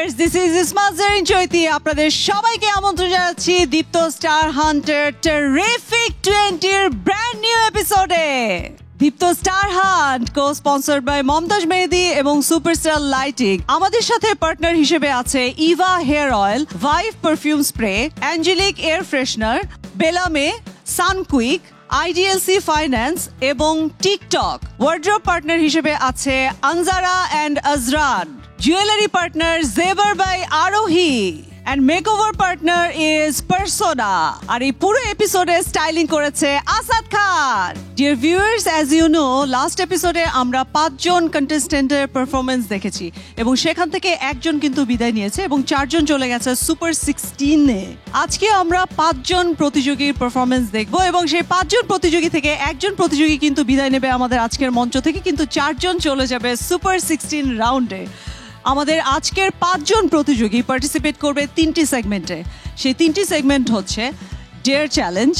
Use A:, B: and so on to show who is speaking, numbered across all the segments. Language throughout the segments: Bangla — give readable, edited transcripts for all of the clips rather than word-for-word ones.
A: Viewers, this is Ismat Zarin Chaity. আপনাদের সবাইকে আমন্ত্রণ জানাচ্ছি দীপ্ত স্টার হান্টার টেরিফিক 20 এর ব্র্যান্ড নিউ এপিসোডে। Deepto star hunt co sponsored by Mumtaz Mehedi এবং সুপারস্টার লাইটিং। আমাদের সাথে পার্টনার হিসেবে আছে Eva hair oil, Vibe perfume spray, angelic air freshener, বেলামে, সানকুইক, আইডিএলসি ফাইন্যান্স এবং টিকটক। ওয়ার্ড্রোব পার্টনার হিসেবে আছে Anzara and Azran. Jewellery partner Zebar by Arohi and makeover partner is Persona. আর এই পুরো এপিসোডে স্টাইলিং করেছে Asad Khan. Dear viewers, as you know, last এপিসোডে আমরা 5 জন কন্টেস্টেন্টের পারফরমেন্স দেখেছি এবং সেখান থেকে একজন কিন্তু বিদায় নিয়েছে এবং 4 জন চলে গেছে সুপার 16-এ। আজকে আমরা 5 জন প্রতিযোগীর পারফরমেন্স দেখব এবং সেই 5 জন প্রতিযোগী থেকে একজন প্রতিযোগী কিন্তু বিদায় নেবে আমাদের আজকের মঞ্চ থেকে, কিন্তু 4 জন চলে যাবে সুপার 16 রাউন্ডে। আমাদের আজকের 5 জন প্রতিযোগী পার্টিসিপেট করবে 3টি সেগমেন্টে। সেই 3টি সেগমেন্ট হচ্ছে dare challenge,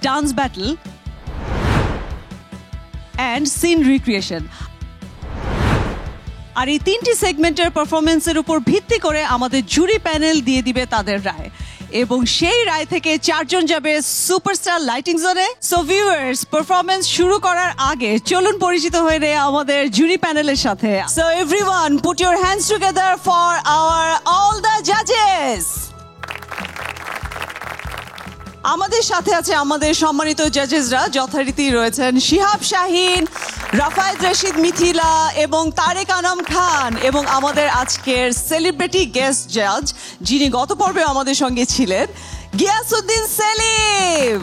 A: dance battle and scene recreation. আর এই 3টি সেগমেন্টের পারফরমেন্সের উপর ভিত্তি করে আমাদের জুরি প্যানেল দিয়ে দিবে তাদের রায় এবং সেই রায় থেকে 4 জন যাবে সুপারস্টার লাইটিং জোনে। সো ভিউয়ার্স, পারফরমেন্স শুরু করার আগে চলুন পরিচিত হয়ে নেই আমাদের জুরি প্যানেলের সাথে। So everyone, put your hands together for our all the জাজেস। আমাদের সাথে আছে আমাদের সম্মানিত জাজেসরা, যথারীতি রয়েছেন শিহাব শাহিন, রাফায়েত রশিদ মিথিলা এবং তারেক আনাম খান, এবং আমাদের আজকের সেলিব্রিটি গেস্ট জাজ যিনি গত পর্বে আমাদের সঙ্গে ছিলেন, গিয়াসউদ্দিন সেলিম।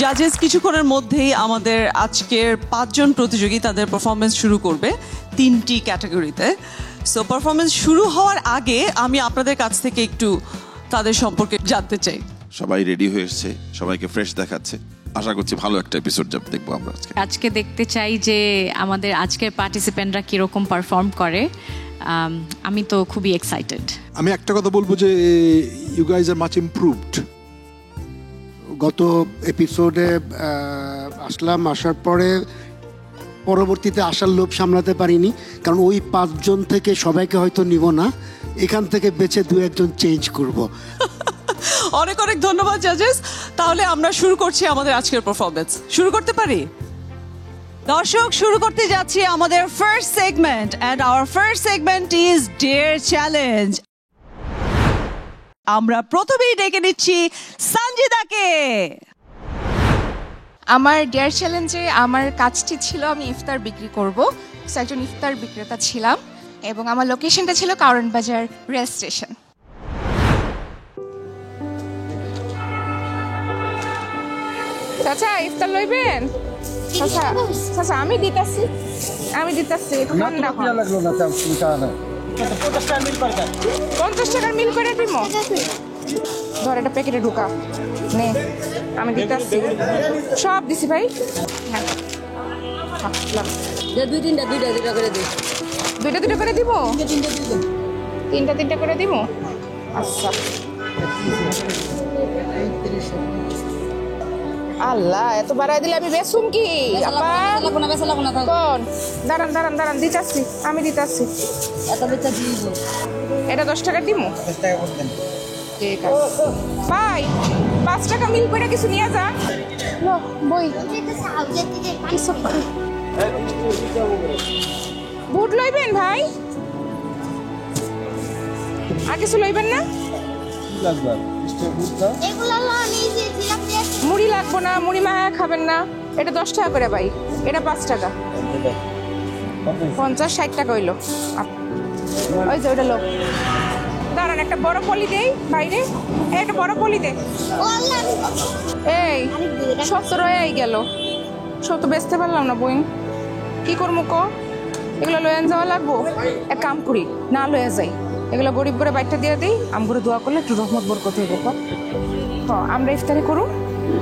A: জাজেস কিছুক্ষণের মধ্যেই আমাদের আজকের 5 জন প্রতিযোগী তাদের পারফরমেন্স শুরু করবে 3টি ক্যাটাগরিতে। সো পারফরমেন্স শুরু হওয়ার আগে আমি আপনাদের কাছ থেকে একটু তাদের সম্পর্কে জানতে চাই।
B: সবাই রেডি হয়ে এসছে, সবাইকে ফ্রেশ দেখাচ্ছে। আশা করছি ভালো একটা এপিসোড দেখবো আমরা
C: আজকে দেখতে চাই যে আমাদের আজকের পার্টিসিপেন্টরা কিরকম পারফর্ম করে। আমি তো খুবই এক্সাইটেড।
D: আমি একটা কথা বলবো যে you guys are much improved.
E: গত এপিসোডে আসার পরে পরবর্তীতে আসার লোভ সামলাতে পারিনি, কারণ ওই 5 জন থেকে সবাইকে হয়তো নিব না, এখান থেকে বেছে 2-1 জন চেঞ্জ করব।
A: অনেক অনেক ধন্যবাদ জাজেস। তাহলে আমরা শুরু করছি আমাদের আজকের পারফরমেন্স। শুরু করতে পারি? দর্শক, শুরু করতে যাচ্ছি আমাদের first segment, and our first segment is dare challenge. আমরা প্রথমেই ডেকে নিচ্ছি সঞ্জিদাকে।
F: আমার ডেয়ার চ্যালেঞ্জে আমার কাজটি ছিল আমি ইফতার বিক্রি করব। একজন ইফতার বিক্রেতা ছিলাম এবং আমার লোকেশনটা ছিল কারণ বাজার রেল স্টেশন। চাচা ইফতার লইবেন? চাচা আমি দিতাছি 50 টাকার মিল করে দিব। ধর এটা প্যাকেটে ঢুকা নে, আমি দিতাছি। সব দিছি ভাই। দুইটা করে দিই। দুইটা করে দিব? তিনটা করে দিব। আচ্ছা আল্লাহ, এত বাড়াই দিলে আমি বেসুম কি? দাঁড়ান দিতাছি, আমি দিতাছি। এটা 10 টাকা দিব। ঠিক আছে ভাই, 5 টাকা মিল করে কিছু নিয়ে যা। বই বুট লইবেন ভাই? আর কিছু লইবেন না? মুড়ি লাগবো না, মুড়ি মায়া খাবেন না। এটা 10 টাকা করে ভাই, এটা 5 টাকা। 50-60 টাকা হইলো। ওই যে ওইটা লোক। দাঁড়ান, একটা বড় পলি দেই বাইরে। একটা বড় পলি দে। এই 70 হয়ে গেল, 70 বেচতে পারলাম না বইন, কি করবো ক? এগুলো লয়ে যাওয়া লাগবো। এক কাম করি, না লয়ে যাই, এগুলো গরিব করে বাইকটা দিয়ে দিই। আমগুলো দোয়া করলে একটু রহমত বরকত হইব। আমরা ইফতারি করুন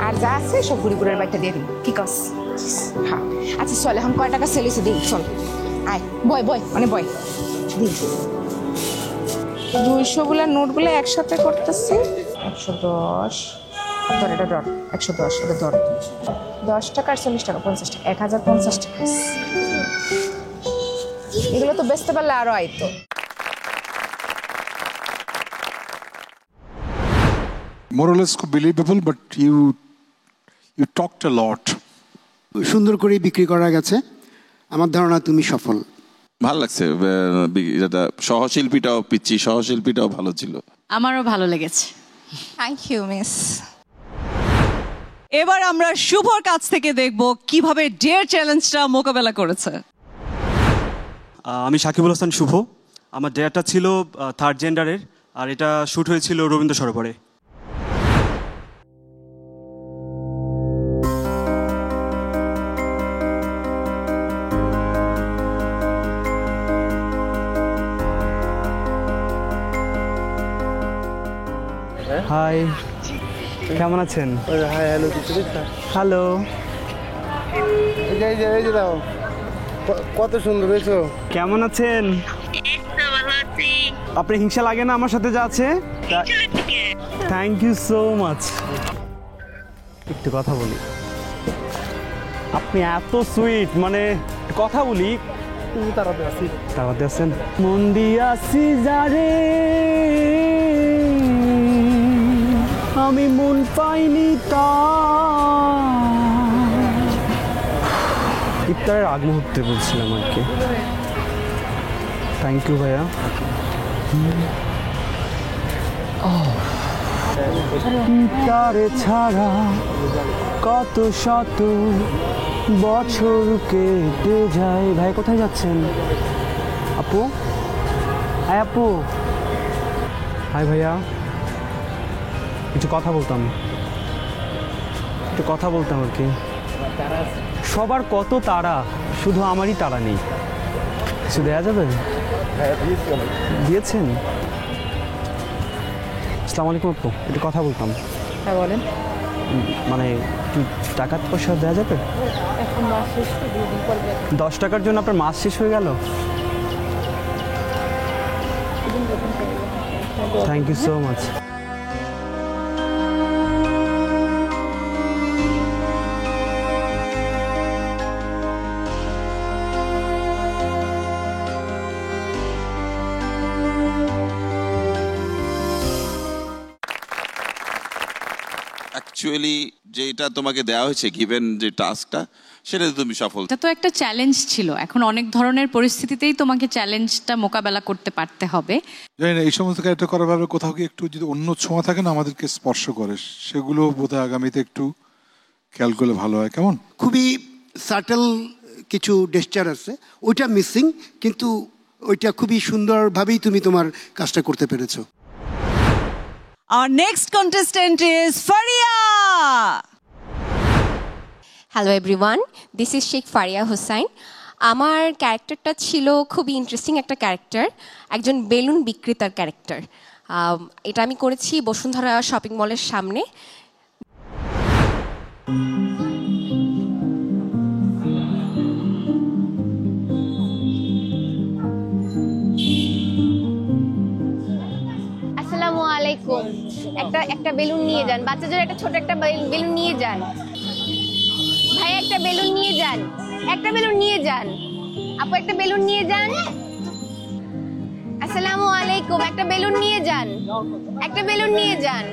F: আর যা আছে সব গরিবের বাইকটা দিয়ে দিই। কি কস? হ্যাঁ আচ্ছা চল, এখন কয় টাকা সেল হয়েছে দিই। চল আয়, বয় মানে বয় দিই। 200 নোটগুলো একসাথে করতেছি। 110 ধর, এটা ধর 110, এটা ধর 10 টাকা আর 40 টাকা 50 টাকা, 1050 টাকা। এগুলো তো বেচতে পারলে আরো আইতো।
D: more or less believable, but you talked a lot.
E: সুন্দর করে বিক্রি করা গেছে, আমার ধারণা তুমি সফল।
B: ভালো লাগছে, যেটা সহশিল্পীটাও পিচ্ছি সহশিল্পীটাও ভালো ছিল।
C: আমারও ভালো লেগেছে।
F: Thank you miss.
A: এবার আমরা শুভর কাছ থেকে দেখব কিভাবে ডেয়ার চ্যালেঞ্জটা মোকাবেলা করেছে।
G: আমি সাকিবুল হাসান শুভ। আমার ডেয়ারটা ছিল থার্ড জেন্ডারের, আর এটা শ্যুট হয়েছিল রবীন্দ্র সরোবরে।
H: হাই, কেমন আছেন? Hi, hello, hello. এই যে দাও, কত সুন্দর হয়েছো। কেমন আছেন? আপনার হিংসা লাগে না আমার সাথে যা আছে? Thank you so much. একটু কথা বলি, আপনি এত সুইট, মানে কথা বলি। তারাতে আছেন। মন দিয়াছি যারে আমি মন পাইনি তা। ইফতারের আগ মুহূর্তে বলছিলাম আর কি। থ্যাংক ইউ ভাইয়া। ইফতারে ছাড়া কত শত বছর কেটে যায়। ভাই কোথায় যাচ্ছেন? আপু, হাই আপু। হাই ভাইয়া, একটু কথা বলতাম আর কি। সবার কত তারা, শুধু আমারই তারা নেই। কিছু দেয়া যাবে? দিয়েছেন? আসসালামু আলাইকুম আপু, একটু কথা বলতাম।
F: হ্যাঁ বলেন।
H: মানে কি টাকা পয়সা দেওয়া যাবে? 10 টাকার জন্য আপনার মাস শেষ হয়ে গেল? Thank you so much.
B: Actually যেটা তোমাকে দেওয়া হয়েছে, গিভেন যে টাস্কটা, সেটা তুমি সফল।
C: এটা তো একটা চ্যালেঞ্জ ছিল, এখন অনেক ধরনের পরিস্থিতিতেই তোমাকে চ্যালেঞ্জটা মোকাবেলা করতে পারতে হবে।
D: জানি না এই সমস্ত ক্যারেক্টার করার ব্যাপারে কোথাও কি একটু যদি অন্য ছোঁয়া থাকে না আমাদেরকে স্পর্শ করে, সেগুলো বোধহয় আগামীতে একটু খেয়াল করলে ভালো হয়। কেমন?
E: খুবই সাটেল কিছু ডেস্টার আছে, ওইটা মিসিং, কিন্তু ওইটা খুবই সুন্দরভাবেই তুমি তোমার কাজটা করতে পেরেছো।
A: Our next contestant is Faria.
I: Hello everyone, this is Sheikh Faria Hossain. আমার ক্যারেক্টারটা ছিল খুবই ইন্টারেস্টিং একটা ক্যারেক্টার, একজন বেলুন বিক্রেতার ক্যারেক্টার। এটা আমি করেছি বসুন্ধরা শপিং মলের সামনে। আসসালামু আলাইকুম। একটা বেলুন নিয়ে যান, বাচ্চাদের একটা ছোট একটা বেলুন নিয়ে যান। ভাই একটা বেলুন নিয়ে যান, একটা বেলুন নিয়ে যান। আপু একটা বেলুন নিয়ে যান। আসসালামু আলাইকুম, একটা বেলুন নিয়ে যান, একটা বেলুন নিয়ে যান।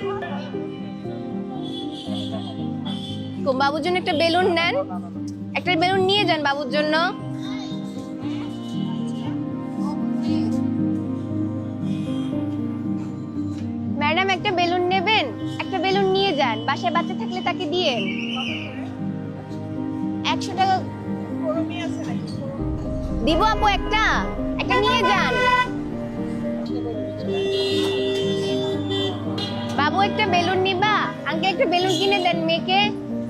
I: বাবুর জন্য একটা বেলুন নেন, একটা বেলুন নিয়ে যান বাবুর জন্য। ম্যাডাম একটা বেলুন নেবেন, একটা বেলুন নিয়ে যান, বাসায় বাচ্চা থাকলে তাকে দিয়ে। 100 টাকা দিব আপু, একটা নিয়ে যান। বাবু একটা বেলুন নিবা? আঙ্কেল একটা বেলুন কিনে দেন মেয়েকে,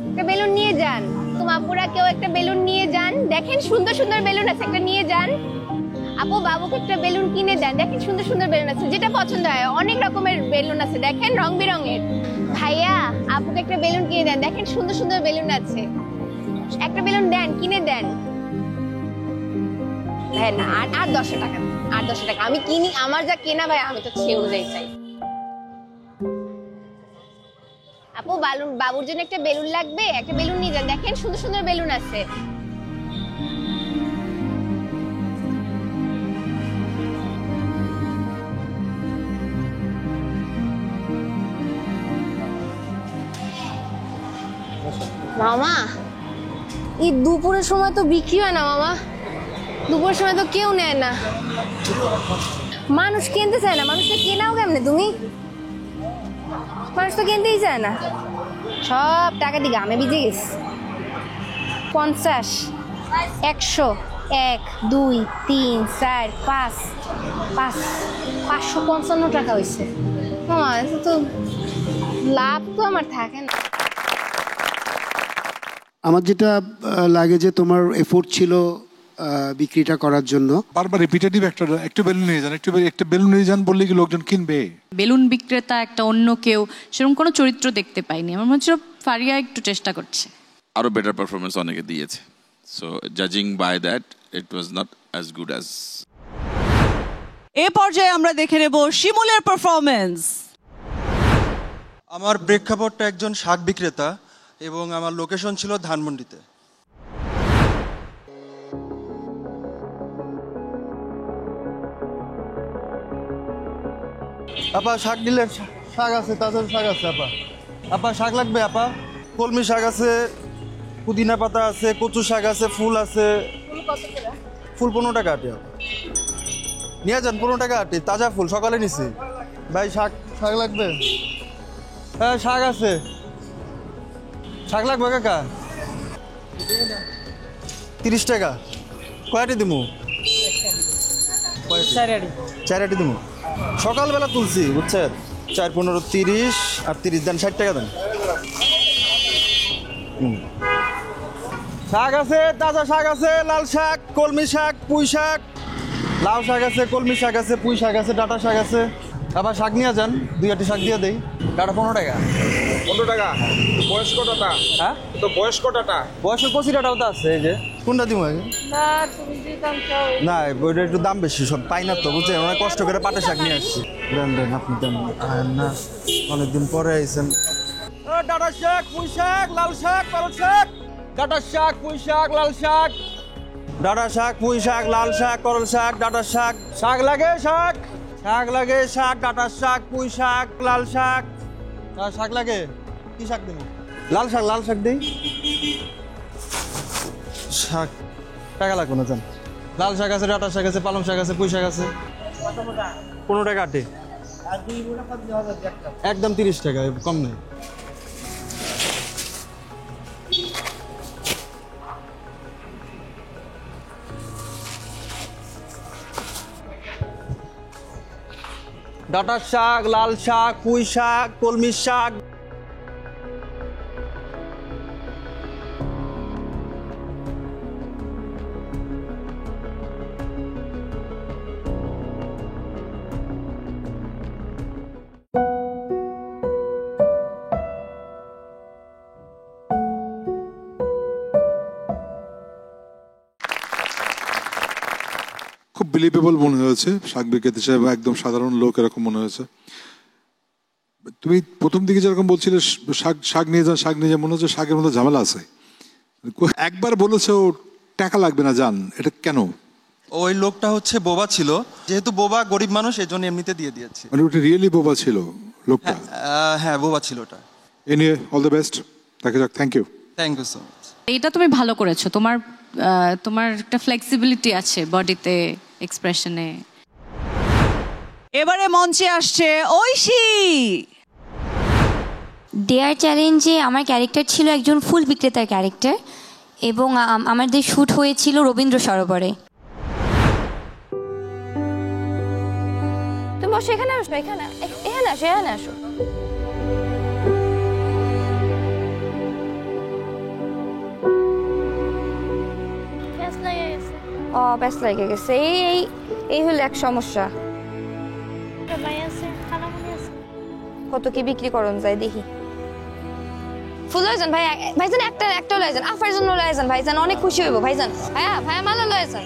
I: একটা বেলুন নিয়ে যান। তোমার আপুরা কেউ একটা বেলুন নিয়ে যান, দেখেন সুন্দর সুন্দর বেলুন আছে, একটা নিয়ে যান। আপু বাবুকে একটা বেলুন কিনে দেন, দেখেন সুন্দর সুন্দর বেলুন আছে, যেটা পছন্দ হয়, অনেক রকমের বেলুন আছে, দেখেন রং বেরঙের। ভাইয়া আপুকে একটা বেলুন কিনে দেন, দেখেন সুন্দর সুন্দর বেলুন আছে, একটা বেলুন দেন, কিনে দেন। হ্যাঁ না, আর 10 টাকা, আর 10 টাকা আমি কিনি, আমার যা কেনা ভাই আমি তো সে অনুযায়ী চাই। আপু বাবুর জন্য একটা বেলুন লাগবে, একটা বেলুন নিয়ে যান, দেখেন সুন্দর সুন্দর বেলুন আছে। মামা এই দুপুরের সময় তো বিক্রি হয় না মামা, দুপুরের সময় তো কেউ নেয় না, মানুষ কিনতে চায় না। মানুষটা কেনাও কেমনে তুমি? মানুষ তো কিনতেই চায় না, সব টাকা দিয়ে গামে ভিজে গেছে। 50, 100, 1, 2, 3, 4, 5, 555 টাকা হয়েছে মামা। এটা তো লাভ তো আমার থাকে না।
E: আমার যেটা লাগে যে তোমার এফোর্ট ছিল বিক্রিটা করার জন্য।
D: বারবার রিপিটেটিভ একটু বেলুন নিয়ে যান, একটা বেলুন নিয়ে যান বললে কি লোকজন কিনবে?
C: বেলুন বিক্রেতা একটা অন্য কেউ, সেরকম কোনো চরিত্র দেখতে পাইনি। আমার মনে হচ্ছিল ফারিয়া একটু চেষ্টা করছে।
B: আরো বেটার পারফরমেন্স অনেকে দিয়েছে, সো জাজিং by that it was not as good as.
A: এ পর্যায়ে আমরা দেখে নেব শিমুলের পারফরমেন্স।
J: আমার প্রেক্ষাপটটা একজন শাক বিক্রেতা এবং আমার লোকেশন ছিল ধানমন্ডিতে। আপা শাক নিলে শাক আছে, তাজা শাক আছে আপা। আপা শাক লাগবে আপা? কলমি শাক আছে, পুদিনা পাতা আছে, কচু শাক আছে, ফুল আছে। ফুল 15 টাকা আটি আপা, নিয়ে যান 15 টাকা আটি, তাজা ফুল সকালে নিছি ভাই। শাক শাক লাগবে? হ্যাঁ শাক আছে। শাক লাগবে কাকা? 30 টাকা। কয়টি দিমু? 4 আটি দিমু। সকালবেলা তুলছি বুঝছেন, 4, 15, 30 আর 30 দেন, 60 টাকা দেন। শাক আছে, তাজা শাক আছে, লাল শাক, কলমি শাক, পুঁই শাক। লাউ শাক আছে, কলমি শাক আছে, পুঁই শাক আছে, ডাঁটা শাক আছে। আবার শাক নিয়ে যান, 2 আটি শাক দিয়ে দেই। ডাঁটা 15 টাকা।
K: 15 টাকা। বয়স্ক ডাটা?
J: হ্যাঁ
K: তো বয়স্ক ডাটা?
J: বয়স্ক কচি ডাটাও তো আছে। এই যে কোনটা দিব আগে? না ওইটা একটু দাম বেশি, সব পাই না তো বুঝছেন, অনেক কষ্ট করে পাটের শাক নিয়ে আসছি। দেন দেন আপনি দেন না, অনেকদিন পরে আইছেন। ডাঁটা শাক, পুঁই শাক, লাল শাক, পালং শাক। ডাঁটা শাক, পুঁই শাক, লাল শাক। ডাঁটা শাক, পুঁই শাক, লাল শাক, করল শাক, ডাঁটা শাক। শাক লাগে শাক, শাক লাগে শাক, ডাঁটা শাক, পুঁই শাক, লাল শাক। শাক লাগে, কি শাক দেবো? লাল শাক, লাল শাক দিই। শাক টাকা লাগবে না, জান। লাল শাক আছে, ডাঁটা শাক আছে, পালং শাক আছে, পুঁই শাক আছে। 15 টাকা আটে, একদম 30 টাকা, কম নেই। ডাঁটা শাক, লাল শাক, পুঁই শাক, কলমি শাক।
D: খুব বিলিভেবল মনে হয়েছে, শাক বিক্রেতা হিসেবে একদম সাধারণ লোক এরকম মনে হয়েছে। তুমি প্রথম দিকে যেরকম বলছিলে শাক নিয়ে যান, মনে হচ্ছে শাকের মধ্যে ঝামেলা আছে। একবার বলেছো টাকা লাগবে না, জান, এটা কেন?
J: ওই লোকটা হচ্ছে বোবা ছিল, যেহেতু বোবা গরিব মানুষ এজন্য এমনিতে দিয়ে দিয়েছি।
D: মানে ওটা রিয়েলি বোবা ছিল লোকটা?
J: হ্যাঁ বোবা ছিল ওটা।
D: এনিওয়ে অল দ্য বেস্ট, দেখা যাক। Thank you
J: so much.
C: এটা তুমি ভালো করেছো, তোমার একটা ফ্লেক্সিবিলিটি আছে বডিতে, এক্সপ্রেশনে।
A: এবারে মঞ্চে আসছে ঐশী।
L: ডেয়ার চ্যালেঞ্জে আমার ক্যারেক্টার ছিল একজন ফুল বিক্রেতার ক্যারেক্টার, এবং আমাদের শ্যুট হয়েছিল রবীন্দ্র সরোবরে।
I: তুমি বসো, এখানে আসো, এখানে আসো, এখানে আসো। ব্যাস লেগে গেছে, এই হলো এক সমস্যা। কত কি বিক্রি করুন যায় দেখি। ফুল লয়ে যান ভাই, ভাইজান একটা লয়ে যান, আফার জন্য লয়ে যান ভাইজান, অনেক খুশি হইব ভাইজান। ভাইয়া মালা লয়ে যান,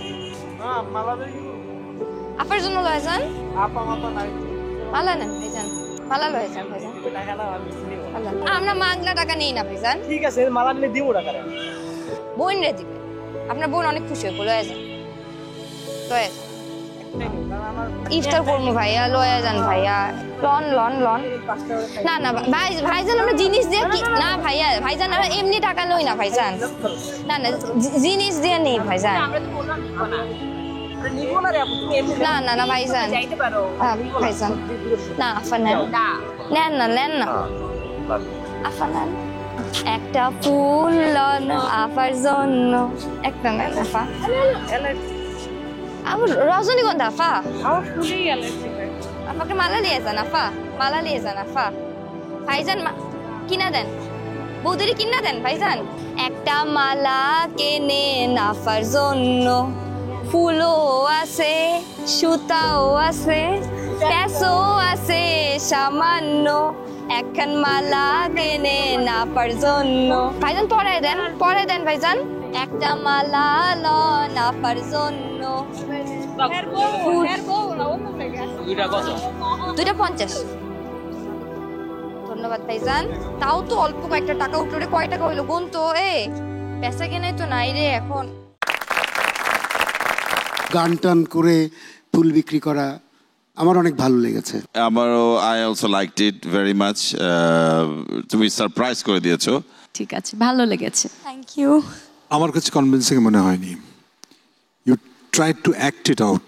I: আফার জন্য লয়ে যান। মালা নেন ভাইজান, মালা লয়ে যান ভাইজান। আমরা মাগনা টাকা নেই না ভাইজান।
H: ঠিক আছে, মালা নিলে দিব টাকা।
I: বোন রে দিবে, আপনার বোন অনেক খুশি হইব, লয়ে যান, লয়ে যান। ইফতার করবো ভাইয়া, লয়া যান ভাইয়া, লন লন লন। না না ভাইজান আমরা জিনিস দিয়ে কি না ভাইয়া, ভাইজান আমরা এমনি টাকা লই না ভাইজান, না না জিনিস দিয়ে নেই ভাইজান। না না না ভাইজান, ভাইজান না আফা নেন, নেন না নেন না আফা নেন। একটা ফুল লন আফার জন্য, একটা নেন আফা। আমার রজনীগন্ধা আফা, আফাকে মালা নিয়ে যান আফা, মালা নিয়ে যান আফা। ভাইজান কিনা দেন, বৌদিরে কিনা দেন ভাইজান। একটা মালা কেনে আফার জন্য, ফুলও আছে সুতাও আছে প্যাসও আছে সামান্য, একখান মালা কেনে আফার জন্য। ভাইজান পরাই দেন ভাইজান। একটা মালা লন আফার জন্য, 250। ধন্যবাদ ভাইজান, তাও তো অল্প কয়েকটা টাকা উঠলো। কয় টাকা হইলো গুন তো, পেশা কেনাই তো নাই রে এখন।
E: গান টান করে ফুল বিক্রি করা আমার অনেক ভালো লেগেছে।
B: আমারও, I also liked it very much. তুমি সারপ্রাইজ করে দিয়েছো।
C: ঠিক আছে, ভালো লেগেছে।
L: Thank you.
D: আমার কাছে কনভিন্সিং মনে হয়নি। You try to act it out.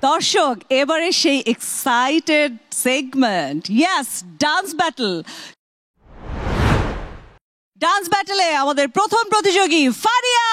A: দর্শক, এবারে সেই excited segment, yes, dance battle. Dance ব্যাটলে আমাদের প্রথম প্রতিযোগী ফারিয়া।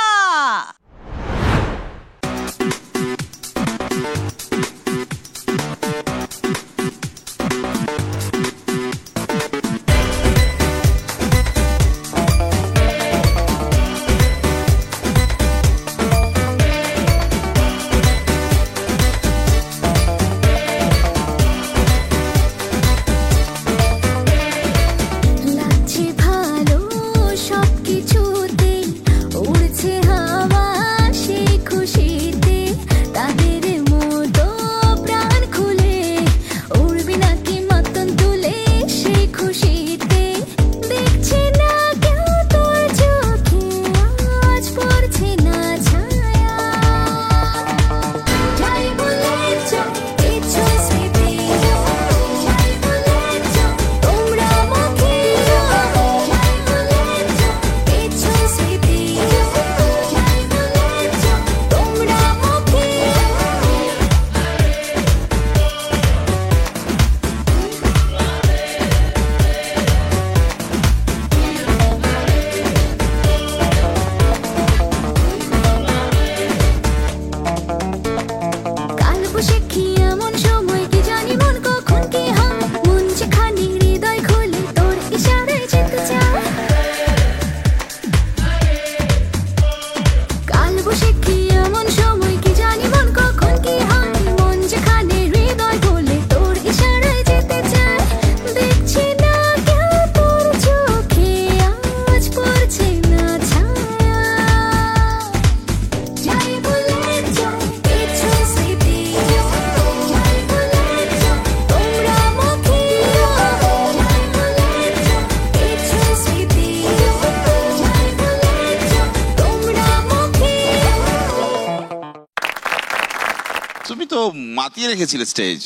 B: তুমি তো মাতিয়ে রেখেছিলে স্টেজ।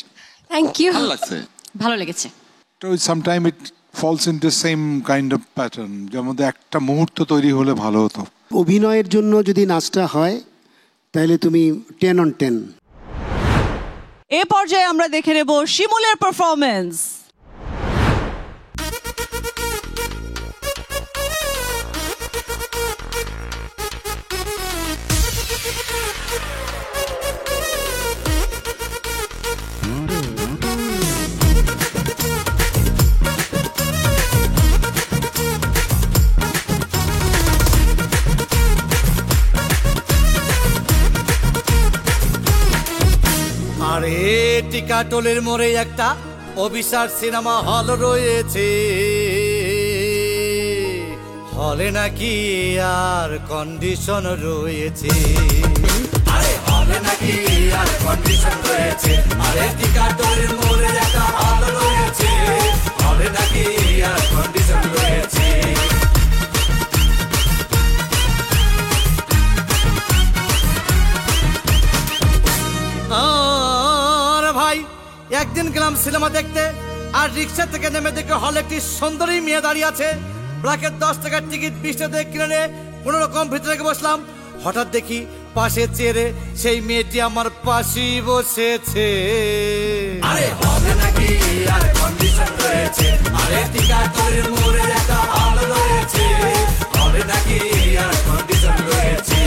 L: Thank you.
B: ভালো লাগছে,
C: ভালো লেগেছে।
D: Sometime it falls into same kind of pattern, যার মধ্যে একটা মুহূর্ত তৈরি হলে ভালো হতো।
E: অভিনয়ের জন্য যদি নাচটা হয় তাহলে তুমি 10 on 10।
A: এ পর্যায়ে আমরা দেখে নেব শিমুলের পারফরমেন্স।
M: আরে টিকাটোলের মোড়ে একটা অভিসার সিনেমা হল রয়েছে, হলে নাকি আর কন্ডিশন রয়েছে। আরে হলে নাকি আর কন্ডিশন রয়েছে, আরে টিকাটোলের মোড়ে একটা হল রয়েছে, হলে নাকি আর কন্ডিশন রয়েছে। সিনেমা দেখতে, আর রিক্সা থেকে নেমে দেখে হলে একটি সুন্দরী মেয়ে দাঁড়িয়ে আছে। ব্ল্যাকের 10 টাকার টিকিট 20 টাকা দিয়ে কিনে নিয়ে কোনো রকম ভিতরে বসলাম। হঠাৎ দেখি পাশে চেয়ারে সেই মেয়েটি আমার পাশেই বসেছে। আরে হবে নাকি আর কন্ডিশন রয়েছে, আরে টিকাটরের মোড়ে একটা হল রয়েছে, হবে নাকি আর কন্ডিশন রয়েছে।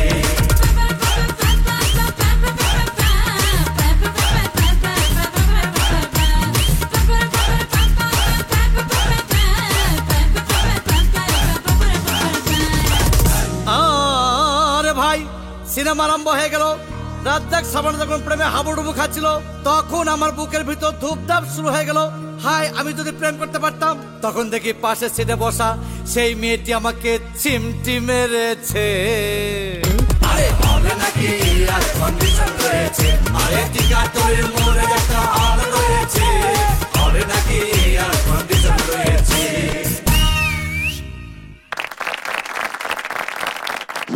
M: সিনেমা আরম্ভ হয়ে গেল। রাজ্জাক সাবানা যখন প্রেমে হাবুডুবু খাচ্ছিল, তখন আমার বুকের ভিতর ধূপধাপ শুরু হয়ে গেল। হাই, আমি যদি প্রেম করতে পারতাম। তখন দেখি পাশে সিটে বসা সেই মেয়েটি আমাকে চিমটি মেরেছে। আরে হবে নাকি আর কন্ডিশন রয়েছে, আরে টিকাটরের মোড়ে একটা হল রয়েছে, হবে নাকি আর কন্ডিশন রয়েছে।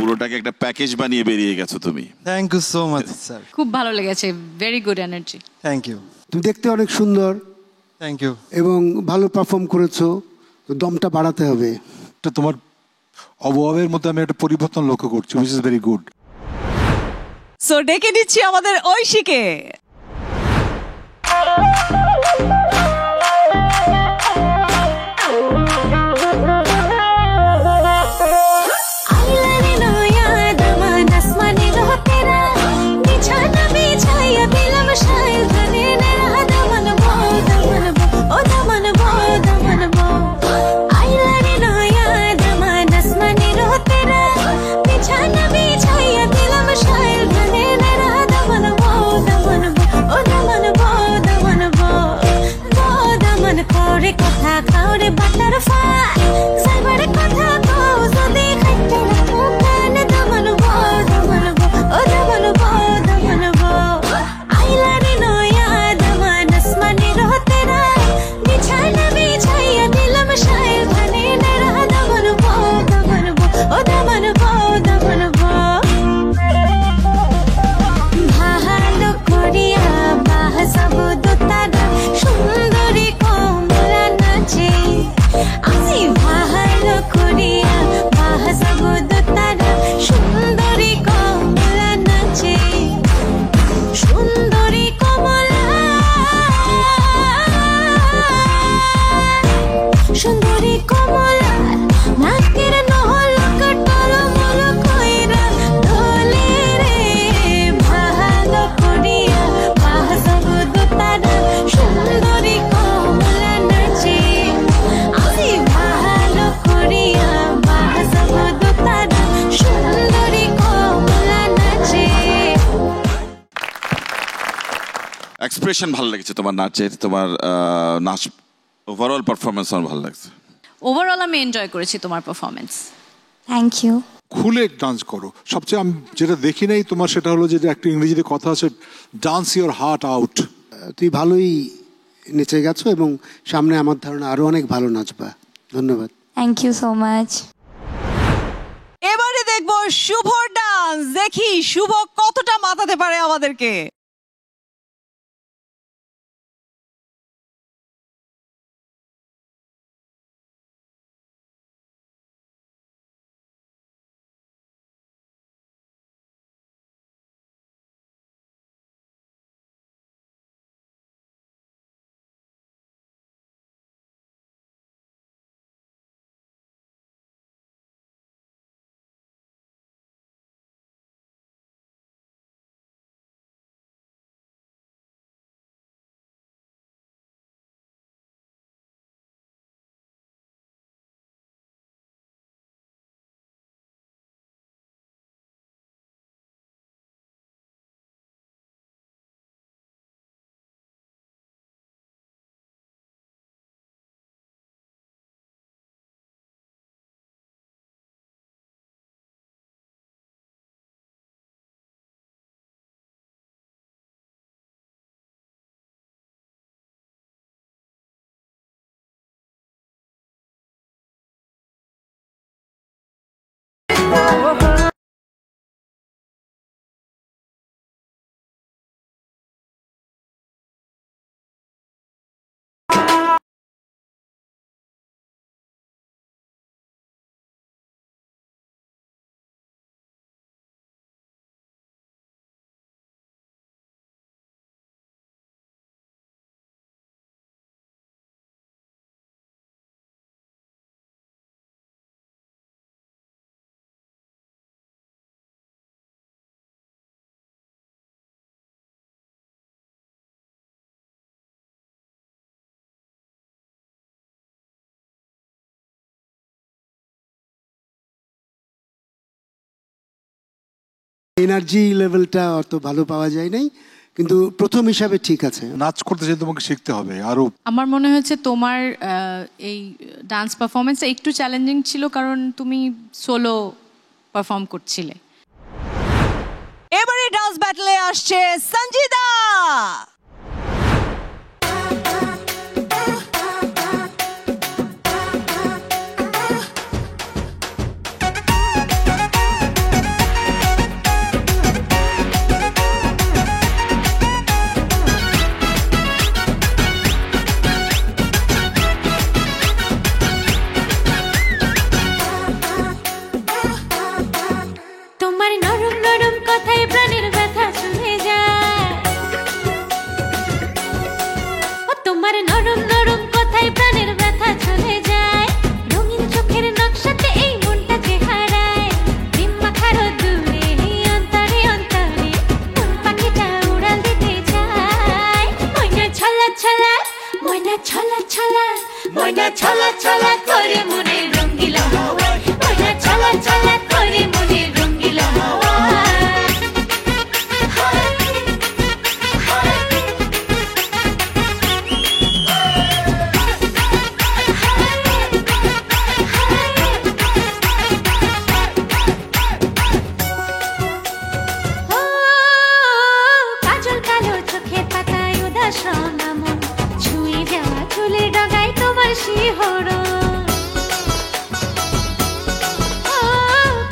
B: পুরোটাকে একটা প্যাকেজ বানিয়ে বেরিয়ে গেছো তুমি।
J: Thank you so much sir.
C: খুব ভালো লেগেছে, very good energy.
J: Thank you.
E: তুমি দেখতে অনেক সুন্দর।
J: Thank you.
E: এবং ভালো পারফর্ম করেছো, তো দমটা বাড়াতে হবে।
D: তো তোমার অবয়বের মধ্যে আমি একটা পরিবর্তন লক্ষ্য করছি, which is very good.
A: So ডেকে নিচ্ছি আমাদের ঐশীকে।
B: এক্সপ্রেশন ভালো লেগেছে তোমার নাচের, তোমার নাচ ওভারঅল পারফরমেন্স আমার ভালো লাগছে।
C: ওভারঅল আমি এনজয় করেছি তোমার পারফরমেন্স।
L: Thank you.
D: খুলে ডান্স করো। সবচেয়ে আমি যেটা দেখি নাই তোমার, সেটা হলো যে একটা ইংরেজিতে কথা আছে, ডান্স ইওর হার্ট আউট।
E: তুই ভালোই নেচে গেছো এবং সামনে আমার ধারণা আরো অনেক ভালো নাচবা। ধন্যবাদ।
L: Thank you so much.
A: এবারে দেখবো শুভর ডান্স। দেখি শুভ কতটা মাতাতে পারে আমাদেরকে।
E: এনার্জি লেভেলটা অত ভালো পাওয়া যায় নাই, কিন্তু প্রথম হিসাবে ঠিক আছে।
D: নাচ করতে চাই তোমাকে শিখতে হবে আরো।
C: আমার মনে হয়েছে তোমার এই ডান্স পারফরমেন্সটা একটু চ্যালেঞ্জিং ছিল, কারণ তুমি সোলো পারফর্ম করছিলে।
A: এবারে ডান্স ব্যাটলে আসছে সঞ্জিদা।
N: তোমার নরম নরম কথায় প্রাণের ব্যথা চলে যায়, ও তোমার নরম নরম কথায় প্রাণের ব্যথা চলে যায়। রঙিন চোখের নকশাতে এই মনটাকে হারায়, প্রেম মাখারও দূরে অন্তরে অন্তরে মন পাখিটা উড়াল দিতে চায়। ময়না ছলা ছলা, ময়না ছলা ছলা, ময়না ছলা ছলা করে মনে রঙ্গিলা হাওয়া, ময়না ছলা ছলা করে মনে রঙ্গিলা হাওয়া। কাজল কালো চোখের পাতায় উদাস রঙা মন, ছুঁয়ে যাওয়া চুলের ডগায় তোমার শিহরণ।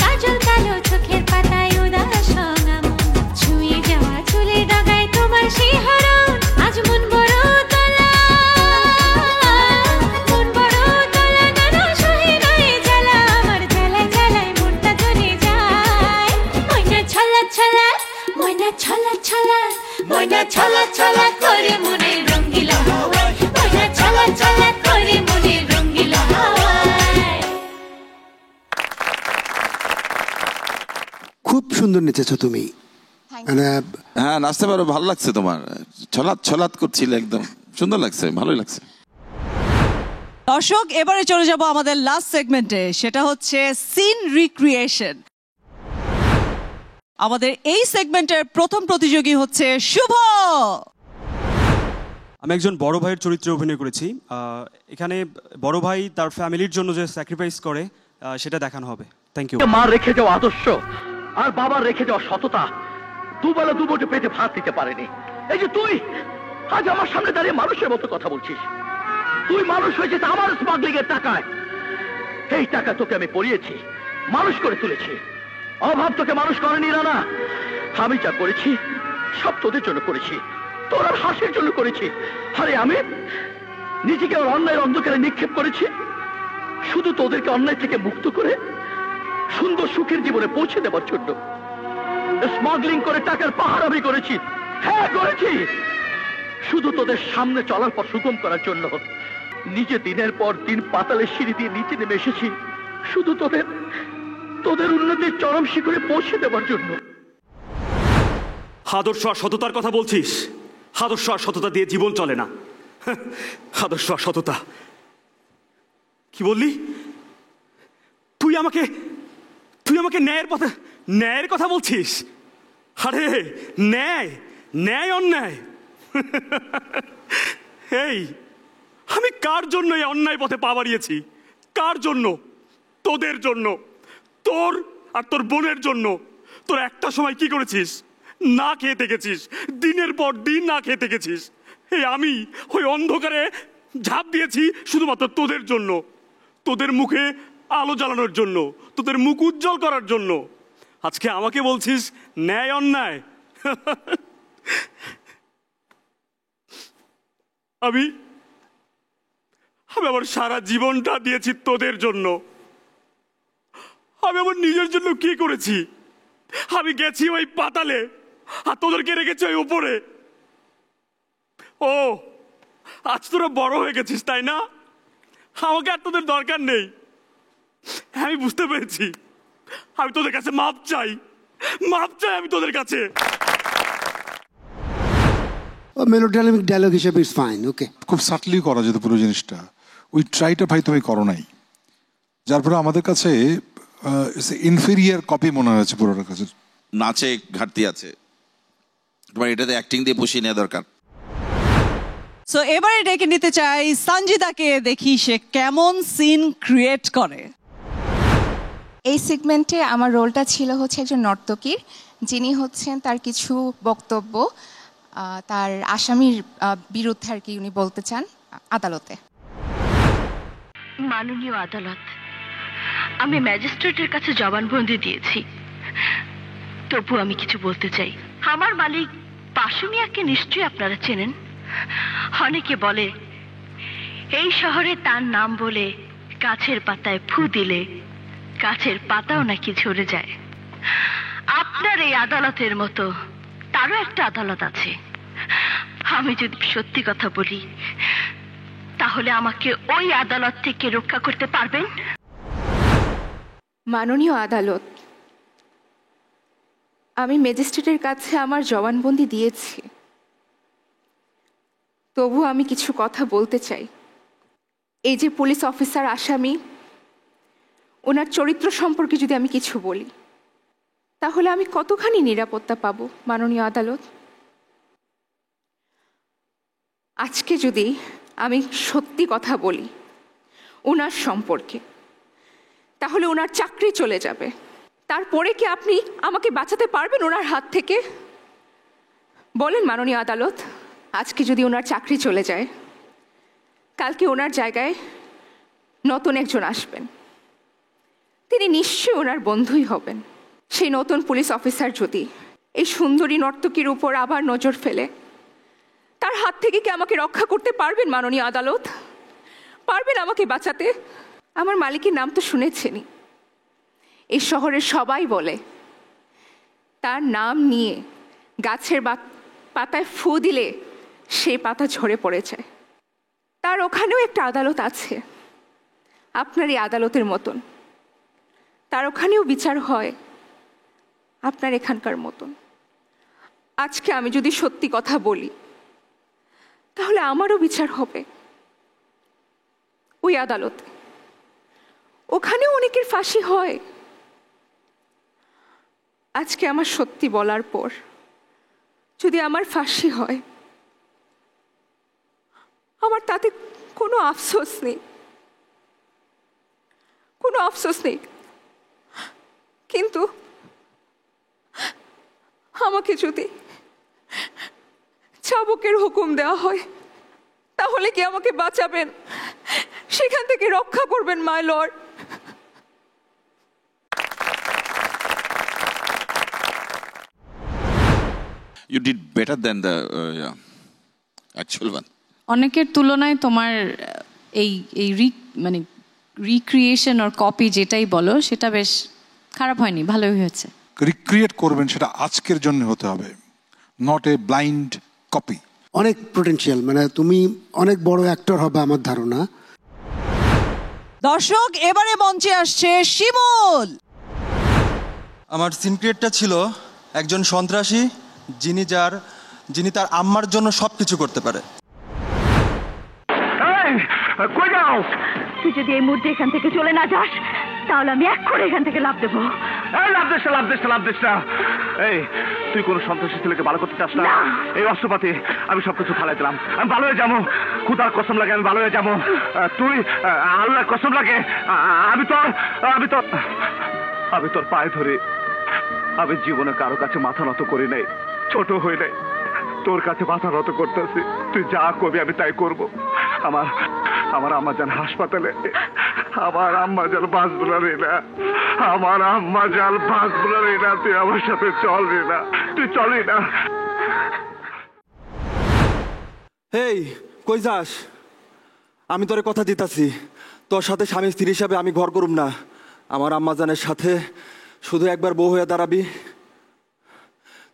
N: কাজল কালো চোখের পাতায় উদাস রঙা মন, ছুঁয়ে যাওয়া চুলের ডগায় তোমার শিহরণ। আজ মন বড় তোলা, মন বড় তোলা, নানা সহে নয় জ্বালা, আমার জ্বালায় জ্বালায় মনটা জ্বলে যায়। ময়না ছলা ছলা, ময়না ছলা ছলা, ময়না ছলা ছলা করে মনে রঙ্গিলা হাওয়া, ময়না ছলা ছলা করে মনে রঙ্গিলা হাওয়া।
E: খুব সুন্দর নেচেছো তুমি। মানে
B: হ্যাঁ, নাচতে পারো, ভালো লাগছে তোমার। ছলাৎ ছলাৎ করছিলে, একদম সুন্দর লাগছে, ভালোই লাগছে।
A: দর্শক, এবারে চলে যাব আমাদের লাস্ট সেগমেন্টে, সেটা হচ্ছে সিন রিক্রিয়েশন। আমাদের এই সেগমেন্টের প্রথম প্রতিযোগী হচ্ছে শুভ।
G: আমি একজন বড় ভাইয়ের চরিত্রে অভিনয় করেছি। এখানে বড় ভাই তার ফ্যামিলির জন্য যে স্যাক্রিফাইস করে সেটা দেখানো হবে। Thank you.
O: মা রেখে যাওয়া আদর্শ আর বাবার রেখে যাওয়া সততা দুবেলা দুবটে পেটে ভাত দিতে পারেনি। এই যে তুই আজ আমার সামনে দাঁড়িয়ে মানুষের মতো কথা বলছিস, তুই মানুষ হয়েছিস আমার স্মাগলিং এর টাকায়। এই টাকা তোকে আমি পড়িয়েছি, মানুষ করে তুলেছি। অভাব তোকে মানুষ করেনি রানা। আমি যা করেছি সব তোদের জন্য করেছি, তোর হাসির জন্য করেছি। আরে আমি নিজেকে অন্যায়ের অন্ধকারে নিক্ষেপ করেছি শুধু তোদেরকে অন্যায় থেকে মুক্ত করে সুন্দর সুখের জীবনে পৌঁছে দেওয়ার জন্য। স্মাগলিং করে টাকার পাহাড় আমি করেছি, হ্যাঁ করেছি, শুধু তোদের সামনে চলার পর সুগম করার জন্য। নিজে দিনের পর দিন পাতালের সিঁড়ি দিয়ে নিচে নেমে এসেছি শুধু তোদের উন্নতির চরম শিখরে পৌঁছে দেওয়ার জন্য।
H: আদর্শ আর সততার কথা বলছিস? আদর্শ আর সততা দিয়ে জীবন চলে না। আদর্শ আর সততা কি বললি? তুই আমাকে ন্যায়ের কথা বলছিস? আরে ন্যায়, ন্যায় অন্যায়। এই আমি কার জন্য এই অন্যায় পথে পা বাড়িয়েছি? কার জন্য? তোদের জন্য, তোর আর তোর বোনের জন্য। তোর একটা সময় কি করেছিস? না খেয়ে থেকেছিস, দিনের পর দিন না খেয়ে থেকেছিস। এই আমি ওই অন্ধকারে ঝাঁপ দিয়েছি শুধুমাত্র তোদের জন্য, তোদের মুখে আলো জ্বালানোর জন্য, তোদের মুখ উজ্জ্বল করার জন্য। আজকে আমাকে বলছিস ন্যায় অন্যায়? আমি আমার সারা জীবনটা দিয়েছি তোদের জন্য। আমি আমার নিজের জন্য কি করেছি? আমি গেছি ওই পাতালে আর তোদেরকে রেখেছি ওই উপরে। ও আজ তোরা বড় হয়ে গেছিস তাই না? আমাকে আর তোদের দরকার নেই। আমি বুঝতে পেরেছি। আমি তোদের কাছে মাপ চাই আমি তোদের কাছে।
E: মেলোড্রামাটিক ডায়লগ হিসেবে ইটস ফাইন, ওকে।
D: খুব সাটলি করা যেত পুরো জিনিসটা। ওই ট্রাইটা ভাই তুমি করো নাই, যার ফলে আমাদের কাছে ইনফেরিয়ার কপি মনে হয়েছে পুরোটার কাছে।
B: নাচে ঘাটতি আছে, তোমার এটাতে অ্যাক্টিং দিয়ে পুষিয়ে নেওয়া দরকার।
A: সো এবারে ডেকে নিতে চাই সঞ্জিদাকে, দেখি সে কেমন সিন ক্রিয়েট করে।
F: এই সেগমেন্টে আমার রোলটা ছিল হচ্ছে একজন নর্তকীর, যিনি হচ্ছেন তার কিছু বক্তব্য তার আসামির বিরুদ্ধে আর কি উনি বলতে চান আদালতে।
O: মাননীয় আদালত, আমি ম্যাজিস্ট্রেটের কাছে জবানবন্দি দিয়েছি, তবু আমি কিছু বলতে চাই। আমার মালিক পাশু মিয়াকে নিশ্চয়ই আপনারা চেনেন। অনেকে বলে এই শহরে তার নাম বলে গাছের পাতায় ফু দিলে গাছের পাতাও নাকি ঝরে যায়। আপনার এই আদালতের মতো তারও একটা আদালত আছে। আমি যদি সত্যি কথা বলি তাহলে আমাকে ওই আদালত থেকে রক্ষা করতে পারবেন?
F: মাননীয় আদালত, আমি ম্যাজিস্ট্রেটের কাছে আমার জবানবন্দি দিয়েছি, তবু আমি কিছু কথা বলতে চাই। এই যে পুলিশ অফিসার আসামি, ওনার চরিত্র সম্পর্কে যদি আমি কিছু বলি তাহলে আমি কতখানি নিরাপত্তা পাবো মাননীয় আদালত? আজকে যদি আমি সত্যি কথা বলি ওনার সম্পর্কে তাহলে ওনার চাকরি চলে যাবে। তারপরে কি আপনি আমাকে বাঁচাতে পারবেন ওনার হাত থেকে? বলেন মাননীয় আদালত, আজকে যদি ওনার চাকরি চলে যায় কালকে ওনার জায়গায় নতুন একজন আসবেন, তিনি নিশ্চয়ই ওনার বন্ধুই হবেন। সেই নতুন পুলিশ অফিসার যদি এই সুন্দরী নর্তকীর উপর আবার নজর ফেলে তার হাত থেকে কি আমাকে রক্ষা করতে পারবেন মাননীয় আদালত? পারবেন আমাকে বাঁচাতে? আমার মালিকের নাম তো শুনেছেনই, এই শহরের সবাই বলে তার নাম নিয়ে গাছের পাতায় ফু দিলে সেই পাতা ঝরে পড়ে যায়। তার ওখানেও একটা আদালত আছে, আপনার এই আদালতের মতন। তার ওখানেও বিচার হয় আপনার এখানকার মতন। আজকে আমি যদি সত্যি কথা বলি তাহলে আমারও বিচার হবে ওই আদালতে। ওখানেও অনেকের ফাঁসি হয়। আজকে আমার সত্যি বলার পর যদি আমার ফাঁসি হয় আমার তাতে কোনো আফসোস নেই, কোনো আফসোস নেই। কিন্তু আমাকে যদি চাবুকের হুকুম দেওয়া হয় তাহলে কি আমাকে বাঁচাবেন, সেখান থেকে রক্ষা করবেন my lord?
B: You did better than the actual one.
C: অনেকের তুলনায় তোমার এই এই মানে রিক্রিয়েশন আর কপি যেটাই বলো সেটা বেশ খারাপ হয়নি, ভালোই হয়েছে।
D: রিক্রিয়েট করবেন সেটা আজকের জন্য হতে হবে, নট এ ব্লাইন্ড কপি।
E: অনেক পোটেনশিয়াল, মানে তুমি অনেক বড় অ্যাক্টর হবে আমার ধারণা।
A: দর্শক, এবারে মঞ্চে আসছে শিমুল।
J: আমার সিন ক্রিয়েটটা ছিল একজন সন্ত্রাসী যিনি তার আম্মার জন্য সবকিছু করতে পারে।
O: কই যাও? তুই যদি এই মুহূর্তে এখান থেকে চলে না যাস তাহলে আমি এক্ষুনি এখান থেকে লাফ দেবো।
K: লাভ দিস না। এই, তুই কোন সন্ত্রাসী ছেলেকে ভালো করতে চাস না? এই অস্ত্রপাতি আমি সবকিছু ফালাই দিলাম, আমি ভালো হয়ে যাবো। খুদার কসম লাগে আমি ভালো হয়ে যাবো। তুই আল্লাহর কসম লাগে আমি তোর পায়ে ধরে, আমি জীবনে কারো কাছে মাথা নত করি নাই, ছোট হই নাই, তোর কাছে মাথা নত করতেছি। তুই যা করবি আমি তাই করবো। আমার আম্মা যান হাসপাতালে, আমার আম্মা যান বাসগুলো রে না, আমার আম্মা যান বাসগুলো রে না। তুই আমার সাথে চল রে না, তুই চলি না।
J: এই কই যাস? আমি তোরে কথা দিতাছি, তোর সাথে স্বামী স্ত্রী হিসাবে আমি ঘর করুম না। আমার আম্মা জানের সাথে শুধু একবার বউ হয়ে দাঁড়াবি।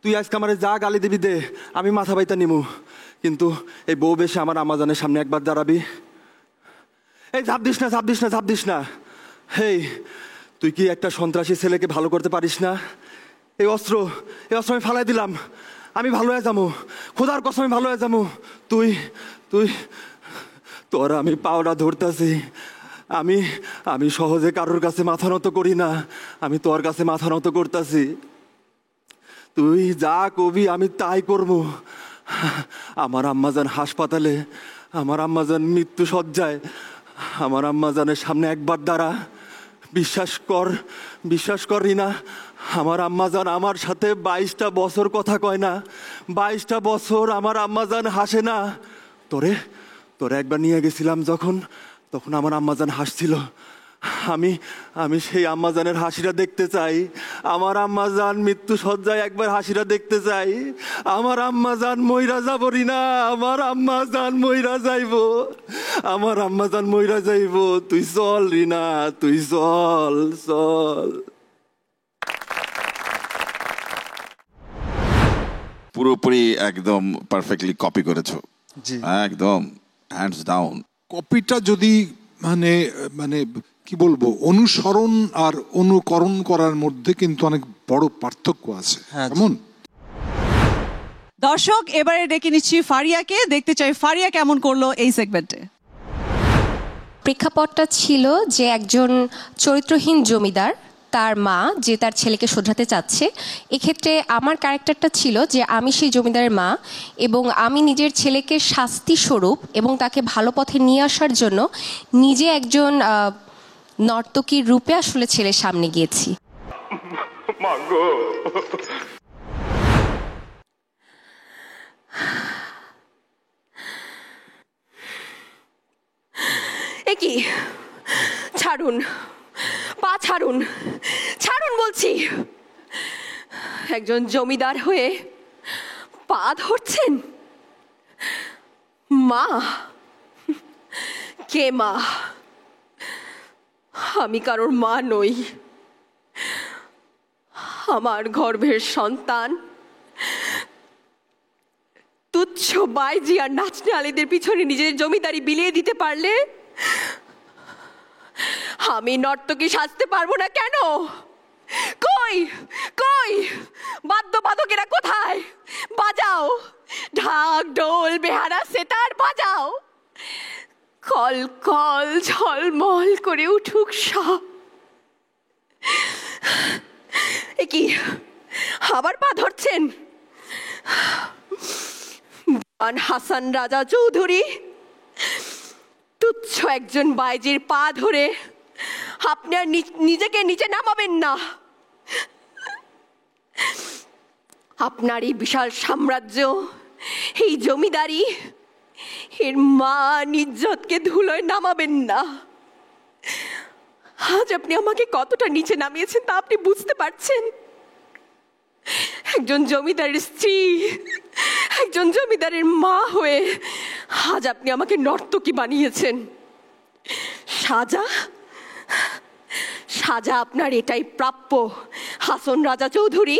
J: তুই আজকে আমারে যা গালি দিবি দে, আমি মাথা বাইতা নিমু, কিন্তু এই বউ বেশে আমার আম্মা জানের সামনে একবার দাঁড়াবি। এই ঝাঁপ দিস না। হেই, তুই কি একটা সন্ত্রাসী ছেলেকে ভালো করতে পারিস না? এই অস্ত্র আমি ফালাই দিলাম, আমি ভালো হয়ে যাবো, খোদার কসম আমি ভালো হয়ে যাবো। তুই তোর আমি পাওনা ধরতেছি। আমি সহজে কারোর কাছে মাথা নত করি না, আমি তোর কাছে মাথা নত করতেছি। তুই যা কবি আমি তাই করব। আমার আম্মাজান হাসপাতালে, আমার আম্মাজান মৃত্যু শয্যায়, আমার আম্মাজানের সামনে একবার দাঁড়া। বিশ্বাস কর রিনা, আমার আম্মাজান আমার সাথে 22টা বছর কথা কয় না, 22টা বছর আমার আম্মাজান হাসে না। তোরে একবার নিয়ে গেছিলাম তখন আমার আম্মাজান হাসছিল। আমি সেই আম্মাজানের হাসিটা দেখতে চাই। আমার আম্মাজান মৃত্যু শয্যায় একবার হাসিটা দেখতে চাই। আমার আম্মাজান মইরা যাব রিনা, আমার আম্মাজান মইরা যাইব, আমার আম্মাজান মইরা যাইব। তুই চল রিনা, তুই চল।
B: পুরোপুরি একদম পারফেক্টলি কপি করেছো, একদম হ্যান্ডস ডাউন।
D: কপিটা যদি মানে কি বলবো, অনুসরণ আর অনুকরণ করার মধ্যে কিন্তু অনেক বড় পার্থক্য আছে। কেমন?
A: দর্শক, এবারে ডেকে নিচ্ছি ফারিয়াকে, দেখতে চাই ফারিয়া কেমন করলো এই সেগমেন্টে।
P: প্রেক্ষাপটটা ছিল যে একজন চরিত্রহীন জমিদার, তার মা যে তার ছেলেকে শোধরাতে চাচ্ছে। এক্ষেত্রে আমার ক্যারেক্টারটা ছিল যে আমি সেই জমিদারের মা, এবং আমি নিজের ছেলেকে শাস্তি স্বরূপ এবং তাকে ভালো পথে নিয়ে আসার জন্য নিজে একজন নর্তকীর রূপে আসলে ছেলের সামনে গিয়েছি।
Q: কি ছাড়ুন, পা ছাড়ুন, ছাড়ুন বলছি। একজন জমিদার হয়ে পা ধরছেন? মা? কে মা? আমি কারোর মা নই। আমার গর্ভের সন্তান তুচ্ছ বাইজি আর নাচনে আলীদের পিছনে নিজের জমিদারি বিলিয়ে দিতে পারলে আমি নর্তকী সাজতে পারবো না কেন? কই কই বাদ্যবাদকেরা কোথায়? বাজাও, ঢাক ঢোল বেহারা সেতার বাজাও, কল কল ঝলমল করে উঠুক সব। কি আবার পা ধরছেন? হাসান রাজা চৌধুরী তুচ্ছ একজন বাইজির পা ধরে আপনি আর নিজেকে নিচে নামাবেন না। আপনার এই বিশাল সাম্রাজ্য, এই জমিদারি, এর মান ইজ্জতকে ধুলোয় নামাবেন না। আজ আপনি আমাকে কতটা নিচে নামিয়েছেন তা আপনি বুঝতে পারছেন? একজন জমিদারের স্ত্রী, একজন জমিদারের মা হয়ে আজ আপনি আমাকে নর্তকী বানিয়েছেন। সাজা সাজা আপনার এটাই প্রাপ্য হাসন রাজা চৌধুরী।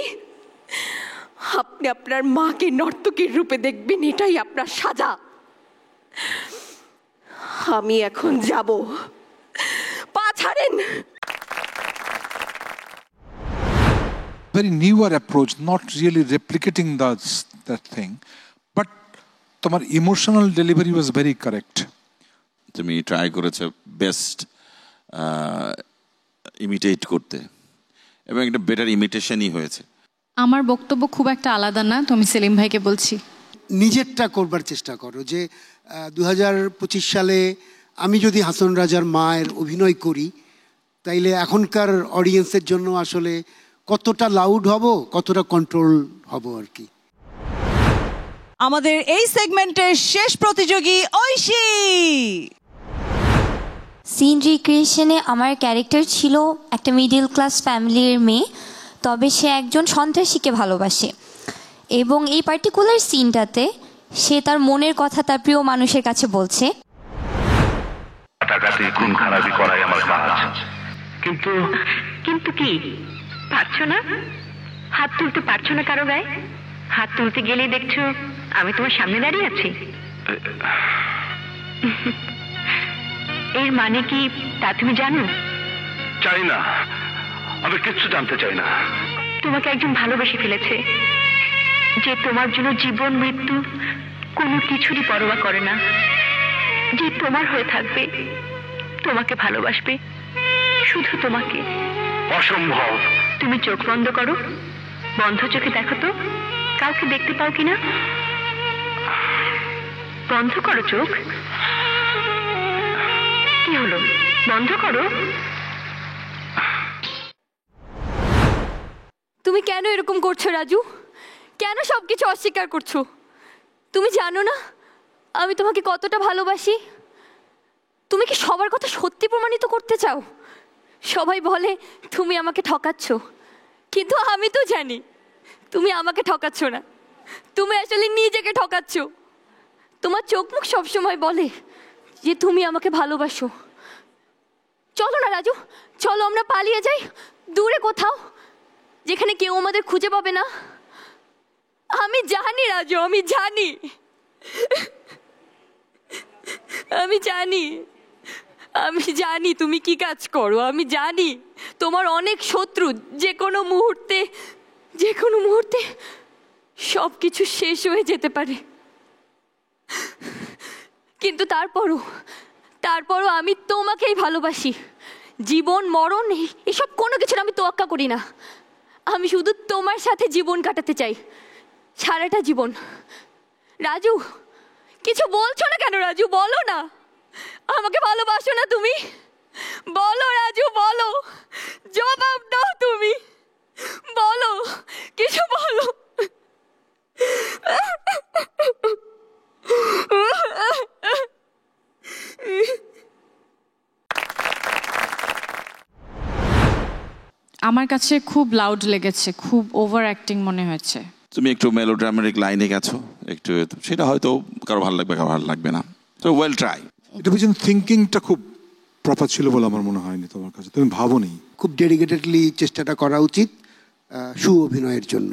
Q: আপনি আপনার মাকে নর্তকীর রূপে দেখবেন, এটাই আপনার সাজা। আমি এখন যাব, পা ছাড়েন।
D: Very newer approach, not really replicating that thing, but তোমার emotional delivery was very correct.
B: তুমি ট্রাই করেছো বেস্ট ইমিটেট করতে, এবং একটা বেটার ইমিটেশনই হয়েছে।
C: আমার বক্তব্য খুব একটা আলাদা না, তো আমি সেলিম ভাইকে বলছি
E: নিজেরটা করবার চেষ্টা করো। যে 2025 সালে আমি যদি হাসন রাজার মায়ের অভিনয় করি, তাইলে এখনকার অডিয়েন্সের জন্য আসলে কতটা লাউড হব, কতটা কন্ট্রোল হব আর কি।
A: আমাদের এই সেগমেন্টের শেষ প্রতিযোগী ঐশী।
L: সিন রিক্রিয়েশনে আমার ক্যারেক্টার ছিল একটা মিডল ক্লাস ফ্যামিলির মেয়ে, তবে সে একজন সন্ত্রাসীকে ভালোবাসে, এবং এই পার্টিকুলার সিনটাতে সে তার মনের কথা তার প্রিয় মানুষের কাছে বলছে।
O: খুন খারাপি করাই আমার কাজ, কিন্তু
R: কিন্তু কি পারছো না? হাত তুলতে পারছো না কারো গায়ে? হাত তুলতে গেলেই দেখছো আমি তোমার সামনে দাঁড়িয়ে আছি। এর মানে কি তা তুমি জানো?
O: চাই না, আমি কিচ্ছু জানতে চাই না।
R: তোমাকে একজন ভালোবেসে ফেলেছে, যে তোমার জন্য জীবন মৃত্যু কোনো কিছুরই পরোয়া করে না, যে তোমার হয়ে থাকবে, তোমাকে ভালোবাসবে, শুধু তোমাকে।
O: অসম্ভব।
R: তুমি চোখ বন্ধ করো, বন্ধ চোখে দেখো তো কাউকে দেখতে পাও কিনা। বন্ধ করো চোখ। কি হলো, বন্ধ করো।
Q: তুমি কেন এরকম করছো রাজু? কেন সবকিছু অস্বীকার করছো? তুমি জানো না আমি তোমাকে কতটা ভালোবাসি? তুমি কি সবার কথা সত্যি প্রমাণিত করতে চাও? সবাই বলে তুমি আমাকে ঠকাচ্ছ, কিন্তু আমি তো জানি তুমি আমাকে ঠকাচ্ছ না, তুমি আসলে নিজেকে ঠকাচ্ছ। তোমার চোখ মুখ সবসময় বলে যে তুমি আমাকে ভালোবাসো। চলো না রাজু, চলো আমরা পালিয়ে যাই দূরে কোথাও, যেখানে কেউ আমাদের খুঁজে পাবে না। আমি জানি রাজু, আমি জানি, আমি জানি, আমি জানি তুমি কি কাজ করো। আমি জানি তোমার অনেক শত্রু, যে কোনো মুহূর্তে সব কিছু শেষ হয়ে যেতে পারে। কিন্তু তারপরও আমি তোমাকেই ভালোবাসি। জীবন মরণ এসব কোনো কিছুর আমি তোয়াক্কা করি না। আমি শুধু তোমার সাথে জীবন কাটাতে চাই, সারাটা জীবন। রাজু, কিছু বলছো না কেন? রাজু বলো না, আমাকে ভালোবাসো না তুমি? বলো রাজু, বলো, জবাব দাও তুমি, বলো, কিছু বলো।
C: আমার কাছে খুব লাউড লেগেছে, খুব ওভার অ্যাক্টিং মনে হয়েছে।
B: তুমি একটু মেলোড্রামাটিক লাইনে গেছো, একটু সেটা হয়তো কারো ভালো লাগবে, কারো ভালো লাগবে না। তো ওয়েল ট্রাই।
D: এটা পিছনে থিঙ্কিংটা খুব প্রপার ছিল বলে আমার মনে হয়নি তোমার কাছে। তুমি ভাবোনি?
E: খুব ডেডিকেটেডলি চেষ্টাটা করা উচিত সু অভিনয়ের জন্য।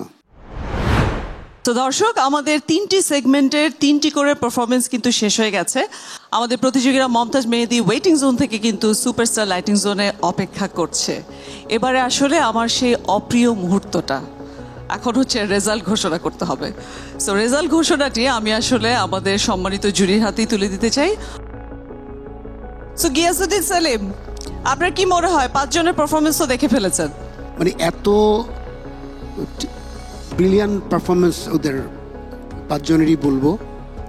A: তো দর্শক, আমাদের 3টি সেগমেন্টের 3টি করে পারফরমেন্স কিন্তু শেষ হয়ে গেছে। আমাদের প্রতিযোগীরা মমতাজ মেহেদি ওয়েটিং জোন থেকে কিন্তু সুপারস্টার লাইটিং জোনে অপেক্ষা করছে। এবারে আসলে আমার সেই অপ্রিয় মুহূর্তটা, এখন হচ্ছে রেজাল্ট ঘোষণা করতে হবে। সো রেজাল্ট ঘোষণাটি আমি আসলে আমাদের সম্মানিত জুরির হাতেই তুলে দিতে চাই। সো গিয়াসউদ্দিন সেলিম, আপনার কি মনে হয় 5 জনের পারফরমেন্স তো দেখে ফেলেছেন,
E: মানে এত ব্রিলিয়ান্ট পারফরমেন্স ওদের 5 জনেরই বলবো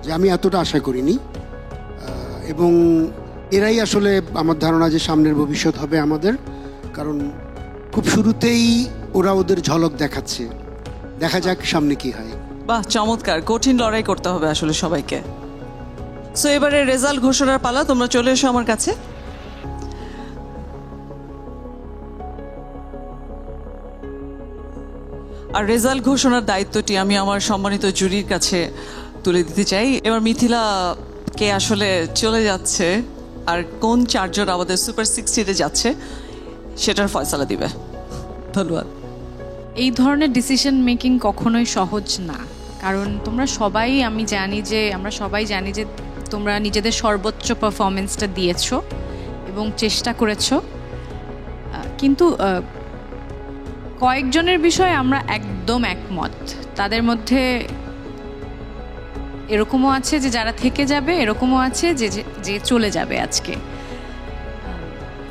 E: যে আমি এতটা আশা করিনি। এবং এরাই আসলে আমার ধারণা যে সামনের ভবিষ্যৎ হবে আমাদের, কারণ খুব শুরুতেই ওরা ওদের ঝলক দেখাচ্ছে। দেখা যাক সামনে কি হয়।
A: বাহ, চমৎকার। কঠিন লড়াই করতে হবে আসলে সবাইকে। সো এবারে রেজাল্ট ঘোষণার পালা, তোমরা চলে এসো আমার কাছে। আর রেজাল্ট ঘোষণার দায়িত্বটি আমি আমার সম্মানিত জুরির কাছে তুলে দিতে চাই। এবার মিথিলা কে আসলে চলে যাচ্ছে আর কোন 4 জন আমাদের সুপার 60-তে যাচ্ছে সেটার ফয়সালা দিবে। ধন্যবাদ।
C: এই ধরনের ডিসিশন মেকিং কখনোই সহজ না, কারণ আমরা সবাই জানি যে তোমরা নিজেদের সর্বোচ্চ পারফরমেন্সটা দিয়েছো এবং চেষ্টা করেছো। কিন্তু কয়েকজনের বিষয়ে আমরা একদম একমত। তাদের মধ্যে এরকমও আছে যে যারা থেকে যাবে, এরকমও আছে যে চলে যাবে আজকে।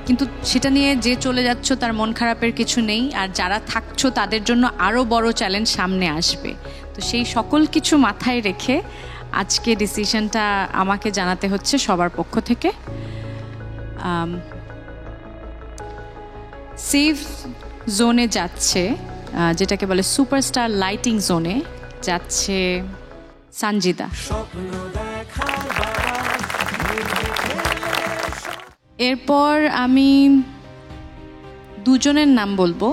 C: কিন্তু সেটা নিয়ে যে চলে যাচ্ছ তার মন খারাপের কিছু নেই, আর যারা থাকছো তাদের জন্য আরও বড় চ্যালেঞ্জ সামনে আসবে। তো সেই সকল কিছু মাথায় রেখে আজকে ডিসিশনটা আমাকে জানাতে হচ্ছে সবার পক্ষ থেকে। সেফ জোনে যাচ্ছে, যেটাকে বলে সুপারস্টার লাইটিং জোনে যাচ্ছে সানজিদা। এরপর আমি 2 জনের নাম বলবো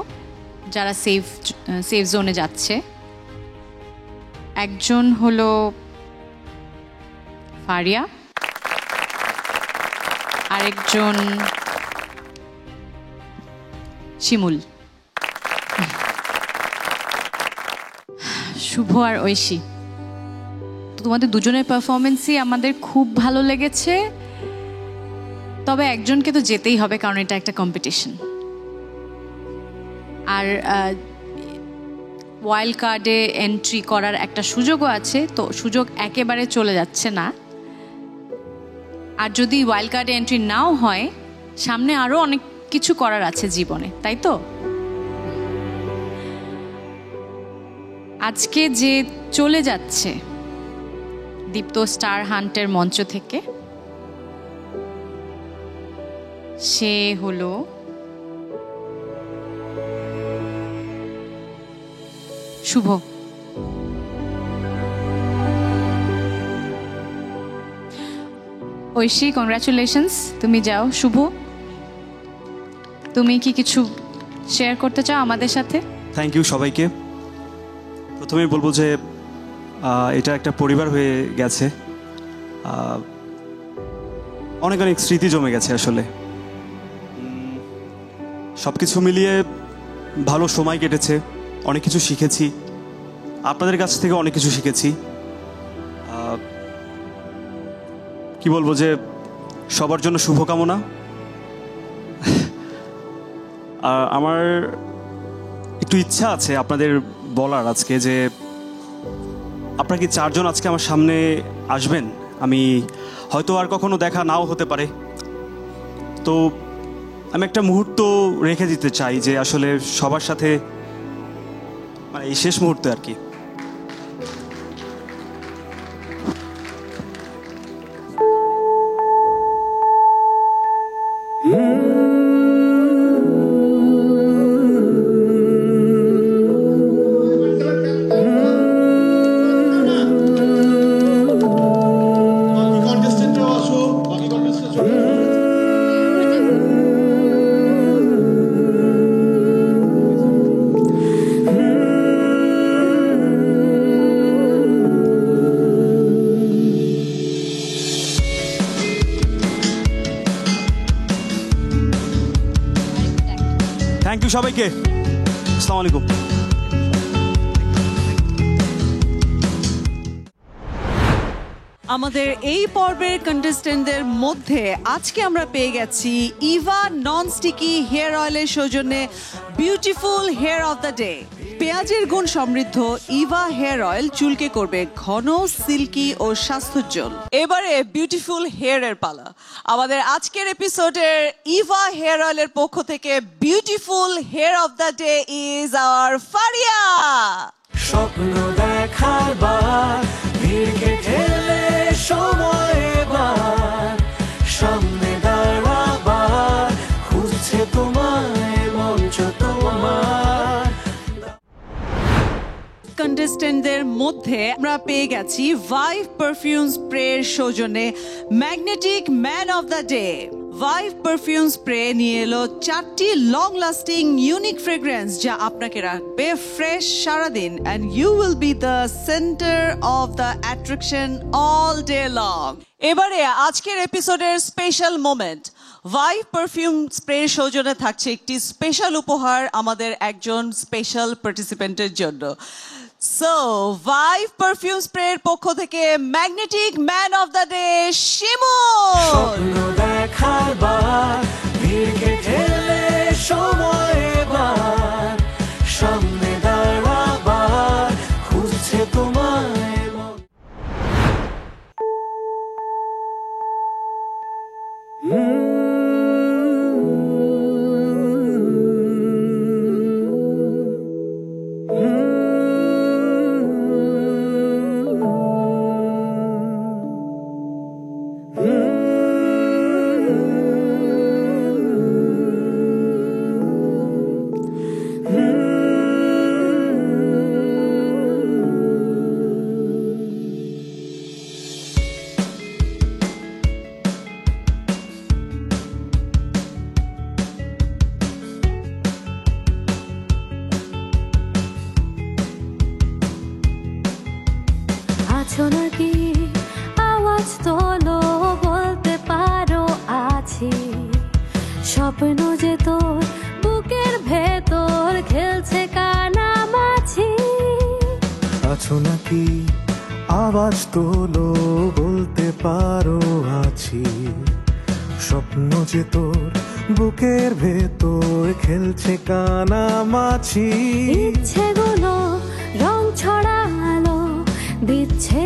C: যারা সেফ জোনে যাচ্ছে। একজন হলো ফারিয়া, আরেকজন শিমুল। শুভ আর ঐশী, তোমাদের 2 জনের পারফরমেন্সই আমাদের খুব ভালো লেগেছে। তবে একজনকে তো যেতেই হবে, কারণ এটা একটা কম্পিটিশন। আর ওয়াইল্ড কার্ডে এন্ট্রি করার একটা সুযোগও আছে, তো সুযোগ একেবারে চলে যাচ্ছে না। আর যদি ওয়াইল্ড কার্ডে এন্ট্রি নাও হয়, সামনে আরও অনেক কিছু করার আছে জীবনে, তাই তো? আজকে যে চলে যাচ্ছে দীপ্ত স্টার হান্টের মঞ্চ থেকে, সে হলো শুভ। ঐশী, কংগ্রাচুলেশনস, তুমি যাও। শুভ, তুমি কি কিছু শেয়ার করতে চাও আমাদের সাথে?
G: থ্যাংক ইউ সবাইকে। প্রথমেই বলবো যে এটা একটা পরিবার হয়ে গেছে, অনেক অনেক স্মৃতি জমে গেছে। আসলে সব কিছু মিলিয়ে ভালো সময় কেটেছে, অনেক কিছু শিখেছি, আপনাদের কাছ থেকে অনেক কিছু শিখেছি। কি বলবো যে সবার জন্য শুভকামনা। আমার একটু ইচ্ছা আছে আপনাদের বলার আজকে যে আপনারা কি 4 জন আজকে আমার সামনে আসবেন? আমি হয়তো আর কখনো দেখা নাও হতে পারে, তো আমি একটা মুহূর্ত রেখে দিতে চাই যে আসলে সবার সাথে, মানে এই শেষ মুহূর্তে আর কি। থ্যাংক ইউ সবাইকে। আসসালামু আলাইকুম।
A: আমাদের এই পর্বের কন্টেস্টেন্টদের মধ্যে আজকে আমরা পেয়ে গেছি ইভা নন স্টিকি হেয়ার অয়েলের সৌজন্যে beautiful hair of the day. পেঁয়াজের গুণ সমৃদ্ধ ইভা হেয়ার অয়েল চুলকে করবে ঘন, সিল্কি ও স্বাস্থ্যোজ্জ্বল। এবারে বিউটিফুল হেয়ারের পালা। আমাদের আজকের এপিসোডের ইভা হেয়ার অয়েলের পক্ষ থেকে beautiful hair of the day is our Faria.
S: স্বপ্ন দেখার বার, ভিড়কে ঠেলে সময় এবার, সামনে দাঁড়াবার খুঁজছে তোমায় মঞ্চ তোমার।
A: কন্টেস্টেন্টদের মধ্যে আমরা পেয়ে গেছি ভাইভ পারফিউম স্প্রের সৌজন্যে magnetic man of the day. Vibe perfume spray নিয়ে এলো 4টি লং লাস্টিং ইউনিক ফ্রেগ্রেন্স যা আপনাকে রাখবে ফ্রেশ সারাদিন, and you will be the centre of the attraction all day long. এবারে আজকের এপিসোডের special moment. Vibe perfume spray সৌজন্যে থাকছে একটি স্পেশাল উপহার আমাদের একজন স্পেশাল পার্টিসিপেন্টের জন্য। সো ভাইভ পারফিউম স্প্রের পক্ষ থেকে magnetic man of the day Shimul.
S: দেখার বার, ভিড়কে ঠেলে সময় এবার, সামনে দাঁড়াবার খুঁজছে তোমায়।
N: আছো নাকি আওয়াজ তোলো, বলতে পারো আছি। স্বপ্ন যে তোর বুকের ভেতর খেলছে কানামাছি।
S: আছো নাকি আওয়াজ তোলো, বলতে পারো আছি। স্বপ্ন যে তোর বুকের ভেতর খেলছে কানামাছি।
N: ইচ্ছেগুলো রং ছড়ালো দিচ্ছে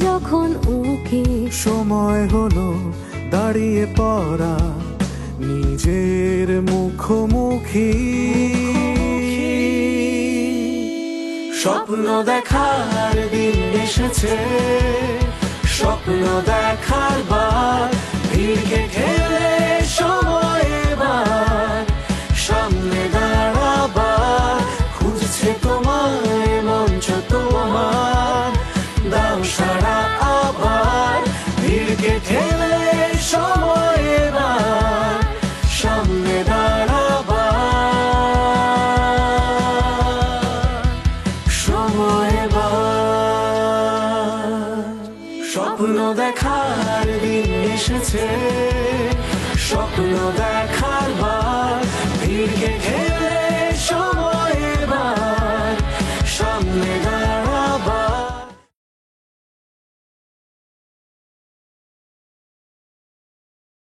N: যখন উকি।
S: সময় হলো দাঁড়িয়ে পড়া নিজের মুখোমুখি। স্বপ্ন দেখার দিন এসেছে, স্বপ্ন দেখার বার, ভিড়কে ঠেলে সময় এবার সামনে দাঁড়াবার, খুঁজছে তোমায় মঞ্চ তোমার, দাও সারা আবার, ভিড়কে ঠেলে সময় এবার সামনে দাঁড়াবার, সময় এবার। স্বপ্ন দেখার দিন এসেছে, স্বপ্ন দেখার বার, ভিড়কে ঠেলে সময় এবার সামনে